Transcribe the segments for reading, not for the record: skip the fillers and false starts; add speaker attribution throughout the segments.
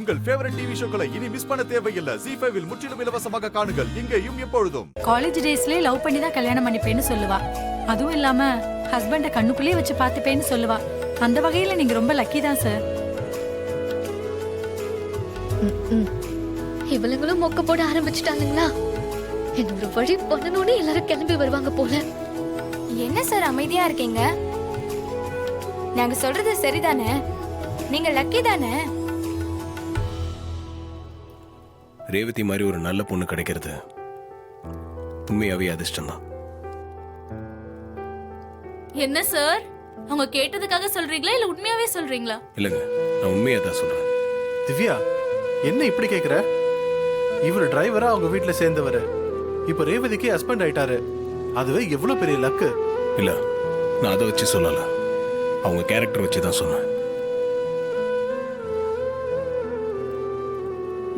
Speaker 1: உங்கள் favourite TV ஷோக்களை இனி miss பண்ண தேவையில்லை. ZEE5 இல் முற்றிலும் இலவசமாக காணுங்கள். இங்கேயும் எப்பொழுதும்.
Speaker 2: காலேஜ் டேஸ்லயே லவ் பண்ணி தான் கல்யாணம் பண்ணிப்பேன்னு சொல்லுவா. அதுவும் இல்லாம ஹஸ்பண்ட கண்ணுக்குள்ளே வச்சு பார்த்துப்பேன்னு சொல்லுவா. அந்த வகையில நீங்க ரொம்ப லக்கி தான் சார்.
Speaker 3: இவளுங்களும் மொக்க போட ஆரம்பிச்சுட்டாங்களா? என்ன ஒரு வழி பண்ணணும்னு எல்லாரும் கிளம்பி வருவாங்க போல.
Speaker 4: என்ன சார் அமைதியா இருக்கீங்க? நாங்க சொல்றது சரிதானே? நீங்க லக்கி தானே?
Speaker 5: ரேவதி மாதிரி ஒரு நல்ல பொண்ணு கிடைக்கிறது உண்மையாவே அதிர்ஷ்டம் தான்.
Speaker 6: என்ன சார், அவங்க கேட்டதுக்காக சொல்றீங்களா இல்ல உண்மையாவே சொல்றீங்களா?
Speaker 5: இல்லங்க, நான் உண்மையா தான் சொல்றேன்.
Speaker 7: திவ்யா, என்ன இப்படி கேக்குற? இவர் டிரைவரா அவங்க வீட்டுல சேர்ந்தவர். இப்ப ரேவதிக்கு ஹஸ்பண்ட் ஆயிட்டாரு. அதுவே எவ்வளவு பெரிய லக்கு.
Speaker 5: இல்ல, நான் அதை வச்சு சொல்லல, அவங்க கேரக்டர் வச்சு தான் சொன்னேன்.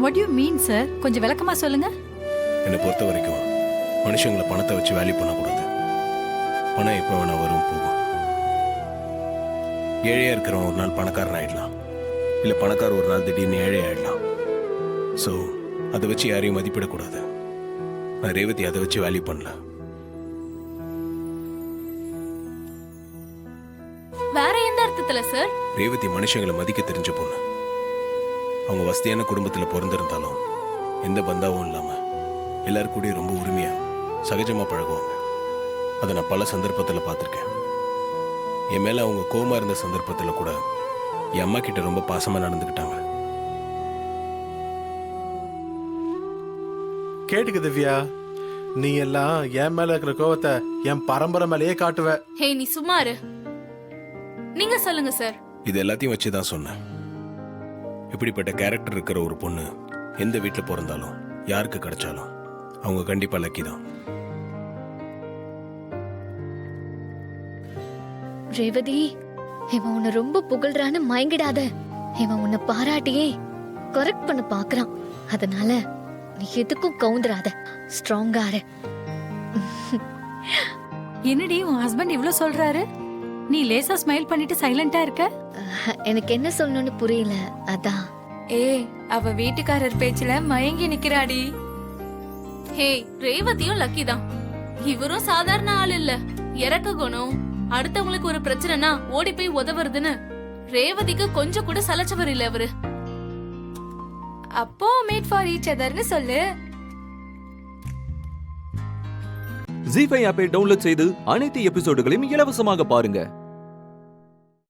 Speaker 2: What you mean sir? கொஞ்சம் விளக்கமா சொல்லுங்க.
Speaker 5: என்னை பொறுத்த வரைக்கும் மனுஷங்களை பணத்தை வச்சு வேல்யூ பண்ணக்கூடாது. பணம் எப்போ வேணா வரும் போகும். ஏழையா இருக்கிறவன் ஒரு நாள் பணக்காரன் ஆயிடலாம், இல்ல பணக்காரர் ஒரு நாள் திடீர்னு ஏழை ஆயிடலாம். ஸோ அதை வச்சு யாரையும் மதிப்பிடக்கூடாது. நான் ரேவதி அதை வச்சு வேல்யூ பண்ணல.
Speaker 6: வேற எந்த அர்த்தத்துல சார்?
Speaker 5: ரேவதி மனுஷங்களை மதிக்க தெரிஞ்ச பொண்ணு. அவங்க வசதியான குடும்பத்தில் பிறந்திருந்தாலும் எந்த பந்தாவும் இல்லாம எல்லாரும் கூட ரொம்ப உரிமையா சகஜமா பழகுவாங்க. அதை நான் பல சந்தர்ப்பத்தில் பார்த்துருக்கேன். என் மேல அவங்க கோவமா இருந்த சந்தர்ப்பத்தில் கூட என் அம்மா கிட்ட ரொம்ப பாசமா நடந்துக்கிட்டாங்க.
Speaker 7: கேட்டுக்கு திவ்யா, நீ எல்லாம் என் மேல இருக்கிற கோவத்தை என் பரம்பரை மேலேயே காட்டுவ.
Speaker 6: ஹே, நீ சும்மா இரு. நீங்க சொல்லுங்க சார்.
Speaker 5: இது எல்லாத்தையும் வச்சு தான் சொன்னேன். இப்படிப்பட்ட கேரக்டர் இருக்கிற ஒரு பொண்ணு எந்த வீட்டில் பிறந்தாலும் யாருக்கு கிடைச்சாலும் அவங்க கண்டிப்பா லக்கி தான்.
Speaker 3: ரேவதி, இவன் உன்னை ரொம்ப புகழ்றான்னு மயங்கிடாத. இவன் உன்னை பாராட்டியே கரெக்ட் பண்ண பாக்குறான். அதனால நீ எதுக்கும் கவுந்துராத, ஸ்ட்ராங்கா இரு.
Speaker 2: என்னடி உன் ஹஸ்பண்ட் இவ்ளோ சொல்றாரு, நீ லேசா ஸ்மைல் பண்ணிட்டு சைலண்டா இருக்க?
Speaker 3: எனக்கு என்ன சொல்லணும்னு புரியல, அதான்.
Speaker 4: அவ வீட்டுக்காரர் பேச்சுல மயங்கி நிக்கிறாடி.
Speaker 6: ஹே, ரேவதியும் லக்கி தான். இவரும் சாதாரண ஆள் இல்ல. இறக்க குணம், அடுத்தவங்களுக்கு ஒரு பிரச்சனைனா ஓடி போய் உதவுறதுன்னு ரேவதிக்கு கொஞ்சம் கூட சலைச்சவர் இல்ல அவரு.
Speaker 4: அப்போ மேட் ஃபார் ஈச் அதர்னு சொல்லு.
Speaker 8: ZEE5 ஆப்பை டவுன்லோட் செய்து அனைத்து எபிசோடுகளையும் இலவசமாக பாருங்க.